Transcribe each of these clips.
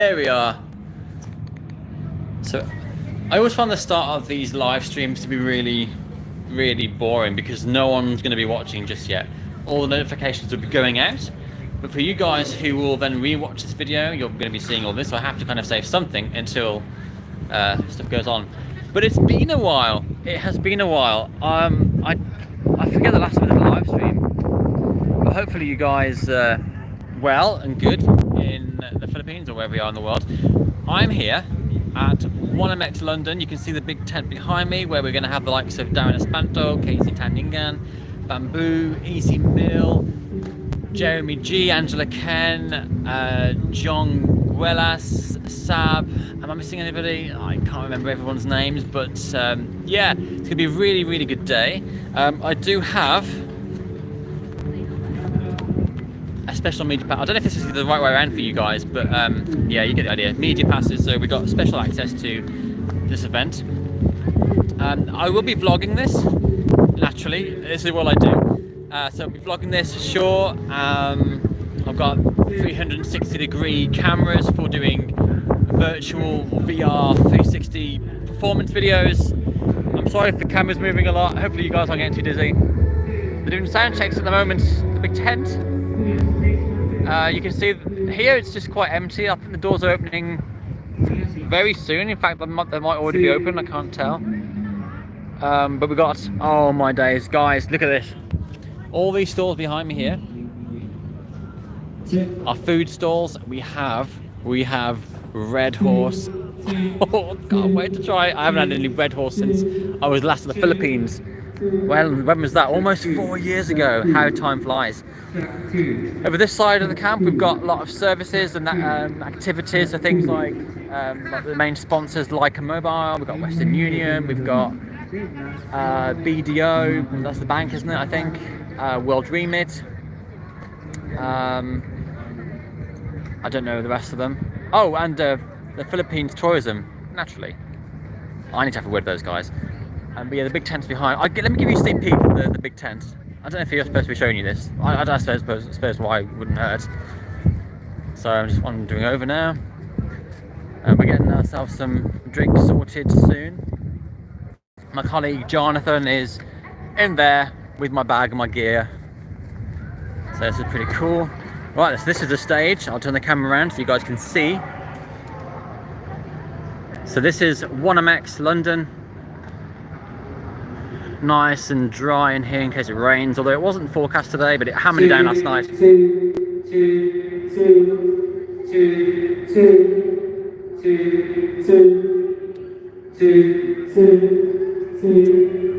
There we are. So I always find the start of these live streams to be really boring because no one's going to be watching just yet. All the notifications will be going out, but for you guys who will then re-watch this video, you're going to be seeing all this, so I have to kind of save something until stuff goes on. But it's been a while. It has been a while. I forget the last time I did a live stream, but hopefully you guys well and good in the Philippines or wherever you are in the world. I'm here at Wannamax London. You can see the big tent behind me where we're going to have the likes of Darren Espanto, Casey Taningan, Bamboo, Easy Mill, Jeremy G, Angela Ken, John Guelas, Sab. Am I missing anybody? I can't remember everyone's names, but yeah, it's going to be a really good day. I do have a special media pass. I don't know if this is the right way around for you guys, but yeah, you get the idea. Media passes, so we got special access to this event. I will be vlogging this, naturally. This is what I do. So I'll be vlogging this for sure. I've got 360-degree cameras for doing virtual VR 360 performance videos. I'm sorry if the camera's moving a lot. Hopefully you guys aren't getting too dizzy. They're doing sound checks at the moment. The big tent. You can see here it's just quite empty. I think the doors are opening very soon. In fact, they might already be open. I can't tell. But we got, oh my days, guys, look at this. All these stalls behind me here are food stalls. We have Red Horse. Oh, can't wait to try. I haven't had any Red Horse since I was last in the Philippines. Well, when was that? Almost 4 years ago. How time flies. Over this side of the camp, we've got a lot of services and activities. So things like the main sponsors, Leica Mobile. We've got Western Union. We've got BDO. That's the bank, isn't it? I think. World Remit. I don't know the rest of them. Oh, and the Philippines Tourism. Naturally, I need to have a word with those guys. But yeah, the big tent's behind. Let me give you a sneak peek of the big tent. I don't know if you're supposed to be showing you this. I suppose why it wouldn't hurt. So I'm just wandering over now. And we're getting ourselves some drinks sorted soon. My colleague Jonathan is in there with my bag and my gear. So this is pretty cool. Right, so this is the stage. I'll turn the camera around so you guys can see. So this is Wannamax London. Nice and dry in here in case it rains, although it wasn't forecast today, but it hammered down last night.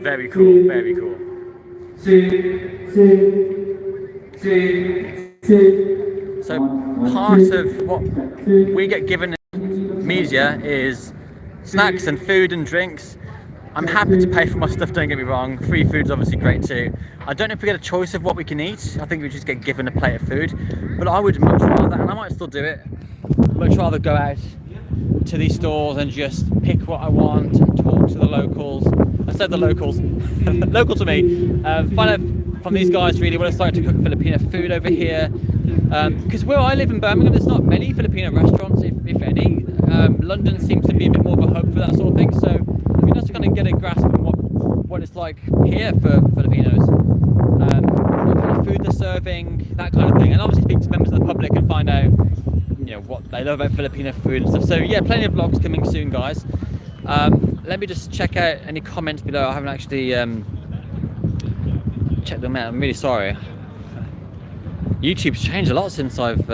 Very cool, very cool. So part of what we get given in media is snacks and food and drinks. I'm happy to pay for my stuff, don't get me wrong. Free food's obviously great too. I don't know if we get a choice of what we can eat. I think we just get given a plate of food. But I would much rather, and I might still do it, much rather go out to these stores and just pick what I want and talk to the locals. I said the locals, local to me. Find out from these guys really what it's like to cook Filipino food over here. Because where I live in Birmingham, there's not many Filipino restaurants, if any. London seems to be a bit more of a hub for that sort of thing. So we just kind of get a grasp of what it's like here for Filipinos, what kind of food they're serving, that kind of thing, and obviously speak to members of the public and find out, you know, what they love about Filipino food and stuff. So yeah, plenty of vlogs coming soon, guys. Let me just check out any comments below. I haven't actually checked them out. I'm really sorry. YouTube's changed a lot since I've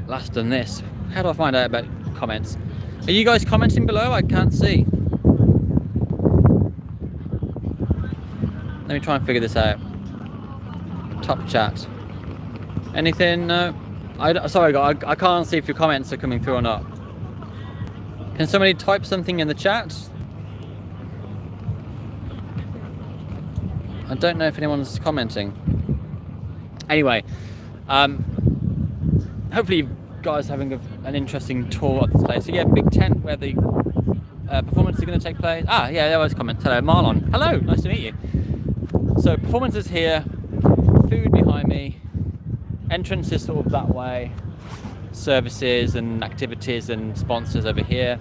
last done this. How do I find out about comments? Are you guys commenting below? I can't see. Let me try and figure this out. Top chat. Anything? No. Sorry, I can't see if your comments are coming through or not. Can somebody type something in the chat? I don't know if anyone's commenting. Anyway, hopefully you guys are having an interesting tour of this place. So yeah, big tent where the performance is going to take place. Ah, yeah, there was a comment. Hello, Marlon. Hello, nice to meet you. So performances here, food behind me, entrance is sort of that way. services and activities and sponsors over here,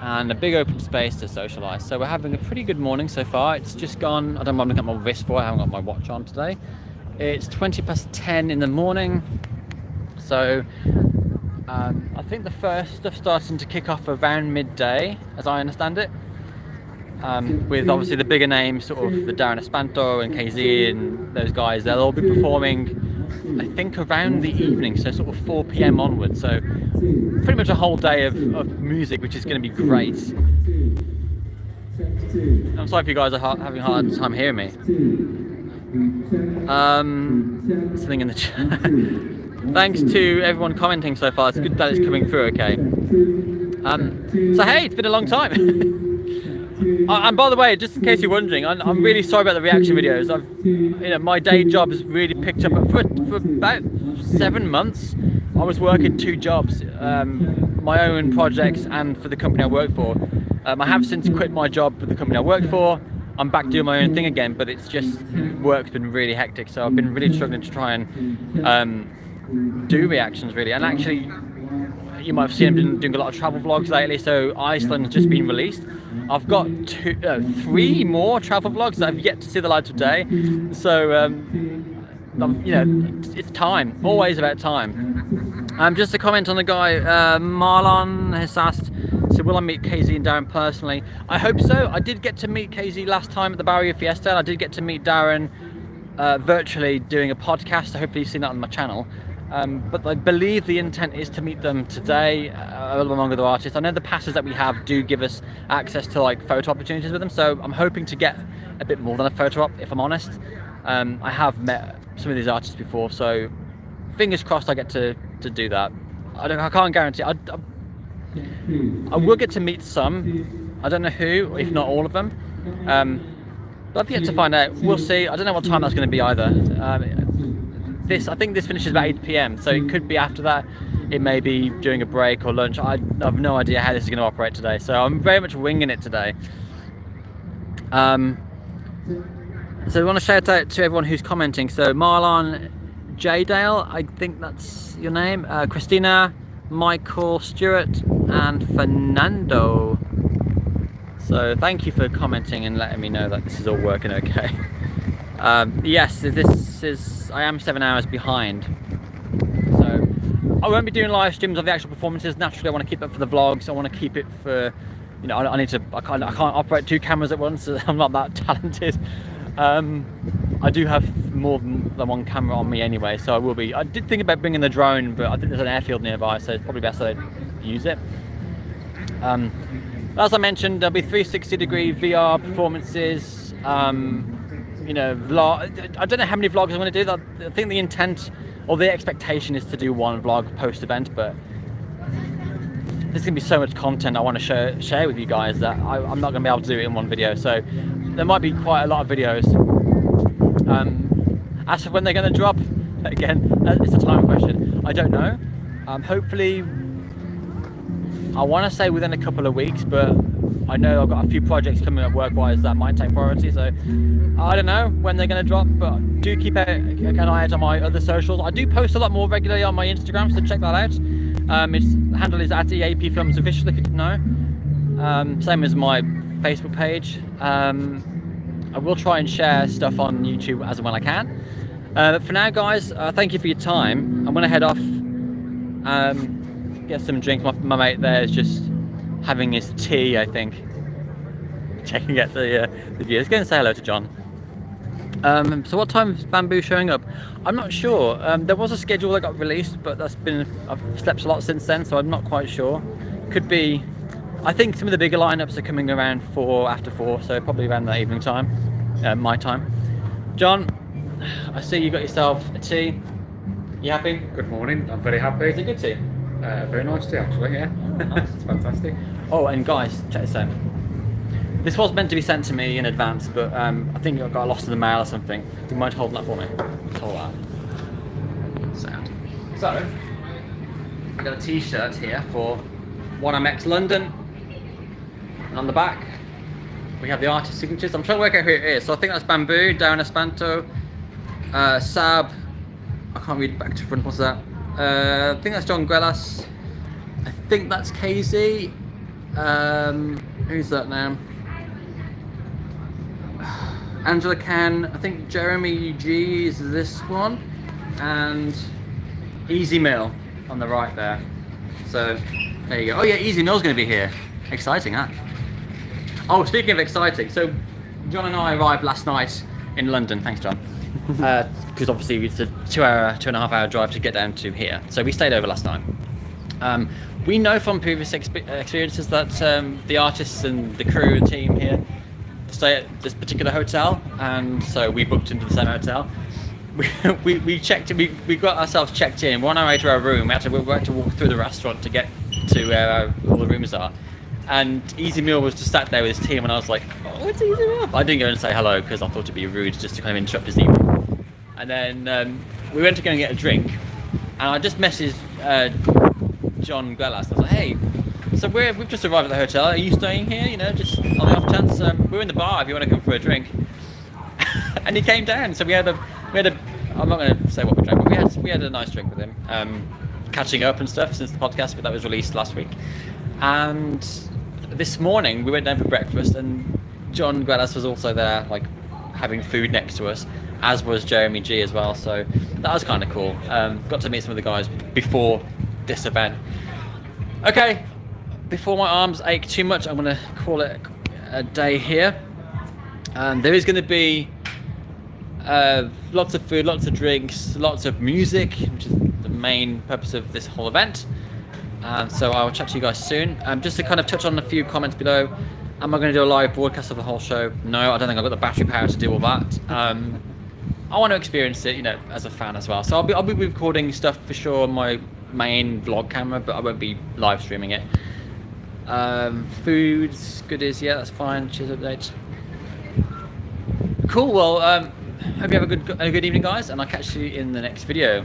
and a big open space to socialize. So we're having a pretty good morning so far. It's just gone, I don't know what I'm looking at my wrist for, I haven't got my watch on today. It's 10:20 in the morning. So I think the first stuff starting to kick off around midday, as I understand it. With obviously the bigger names, sort of the Darren Espanto and KZ and those guys, they'll all be performing, I think, around the evening, so sort of 4 PM onwards. So pretty much a whole day of music, which is going to be great. I'm sorry if you guys are having a hard time hearing me. Something in the chat. Thanks to everyone commenting so far. It's good that it's coming through okay. So hey, it's been a long time. And by the way, just in case you're wondering, I'm really sorry about the reaction videos. My day job has really picked up. For about 7 months, I was working 2 jobs, my own projects and for the company I work for. I have since quit my job with the company I work for. I'm back doing my own thing again, but it's just, work's been really hectic. So I've been really struggling to try and do reactions really. And actually, you might have seen I've been doing a lot of travel vlogs lately. So Iceland has just been released. I've got 3 more travel vlogs that I've yet to see the light of day. So it's time, always about time. Just to comment on the guy, Marlon has asked, so will I meet KZ and Darren personally? I hope so. I did get to meet KZ last time at the Barrier Fiesta, and I did get to meet Darren virtually doing a podcast, so hopefully you've seen that on my channel. But I believe the intent is to meet them today along with other artists. I know the passes that we have do give us access to like photo opportunities with them, so I'm hoping to get a bit more than a photo op, if I'm honest. I have met some of these artists before, so fingers crossed I get to do that. I can't guarantee. I will get to meet some. I don't know who, if not all of them. But I've yet to find out. We'll see. I don't know what time that's going to be either. I think this finishes about 8 PM, so it could be after that. It may be during a break or lunch. I have no idea how this is going to operate today, so I'm very much winging it today. So we want to shout out to everyone who's commenting. So Marlon J-Dale, I think that's your name, Christina, Michael Stewart and Fernando. So thank you for commenting and letting me know that this is all working okay. Yes, I am 7 hours behind, so I won't be doing live streams of the actual performances. Naturally I want to keep it for the vlogs. I want to keep it for, I can't operate 2 cameras at once. I'm not that talented. I do have more than 1 camera on me anyway, so I did think about bringing the drone, but I think there's an airfield nearby, so it's probably best that I use it. As I mentioned, there'll be 360-degree VR performances, vlog. I don't know how many vlogs I'm going to do. I think the intent or the expectation is to do 1 vlog post-event, but there's going to be so much content I want to share with you guys that I'm not going to be able to do it in 1 video, so there might be quite a lot of videos. As for when they're going to drop, again, it's a time question. I don't know. Hopefully, I want to say within a couple of weeks, but I know I've got a few projects coming up work-wise that might take priority, so I don't know when they're going to drop, but do keep an eye out on my other socials. I do post a lot more regularly on my Instagram, so check that out. The handle is at EAP Films Official, if you didn't know. Same as my Facebook page. I will try and share stuff on YouTube as and when I can. But for now, guys, thank you for your time. I'm going to head off, get some drinks. My mate there is just having his tea, I think. Checking out the view. Let's go and say hello to John. So what time is Bamboo showing up? I'm not sure. There was a schedule that got released, but I've slept a lot since then, so I'm not quite sure. Could be, I think some of the bigger lineups are coming around after 4, so probably around that evening time, my time. John, I see you got yourself a tea. You happy? Good morning. I'm very happy. Is it good tea? Very nice tea, actually. Yeah. Nice. It's fantastic. Oh, and guys, check this out. This was meant to be sent to me in advance, but I think it got lost in the mail or something. Do you mind holding that for me? Let's hold that. Sound. So, I got a t-shirt here for Wannamax London. And on the back, we have the artist signatures. I'm trying to work out who it is. So I think that's Bamboo, Darren Espanto, Sab, I can't read back to front, what's that? I think that's John Guelas. I think that's KZ. Who's that now? Angela Can. I think Jeremy G is this one, and Easy Mill on the right there. So there you go. Oh yeah, Easy Mill's going to be here. Exciting, huh? Oh, speaking of exciting, so John and I arrived last night in London. Thanks, John. Because obviously it's a 2.5 hour drive to get down to here. So we stayed over last night. We know from previous experiences that the artists and the crew and team here stay at this particular hotel, and so we booked into the same hotel. We checked. We got ourselves checked in. We're on our way to our room. We had to walk through the restaurant to get to where all the rooms are. And Easy Meal was just sat there with his team, and I was like, "Oh, it's Easy Meal." I didn't go and say hello because I thought it'd be rude just to kind of interrupt his evening. And then we went to go and get a drink, and I just messaged John Guelas. I was like, "Hey, so we've just arrived at the hotel. Are you staying here? You know, just on the off chance. We're in the bar if you want to come for a drink." And he came down. So we had a. I'm not going to say what we drank, but we had a nice drink with him, catching up and stuff since the podcast, but that was released last week. And this morning we went down for breakfast, and John Guelas was also there, like having food next to us, as was Jeremy G as well. So that was kind of cool. Got to meet some of the guys before this event. Okay, before my arms ache too much, I'm going to call it a day here. There is going to be lots of food, lots of drinks, lots of music, which is the main purpose of this whole event. So I'll chat to you guys soon. Just to kind of touch on a few comments below. Am I going to do a live broadcast of the whole show? No, I don't think I've got the battery power to do all that. I want to experience it, you know, as a fan as well. So I'll be recording stuff for sure on my main vlog camera, but I won't be live streaming it. Foods, goodies, yeah, that's fine. Cheers, updates. Cool. Well, hope you have a good evening, guys, and I'll catch you in the next video.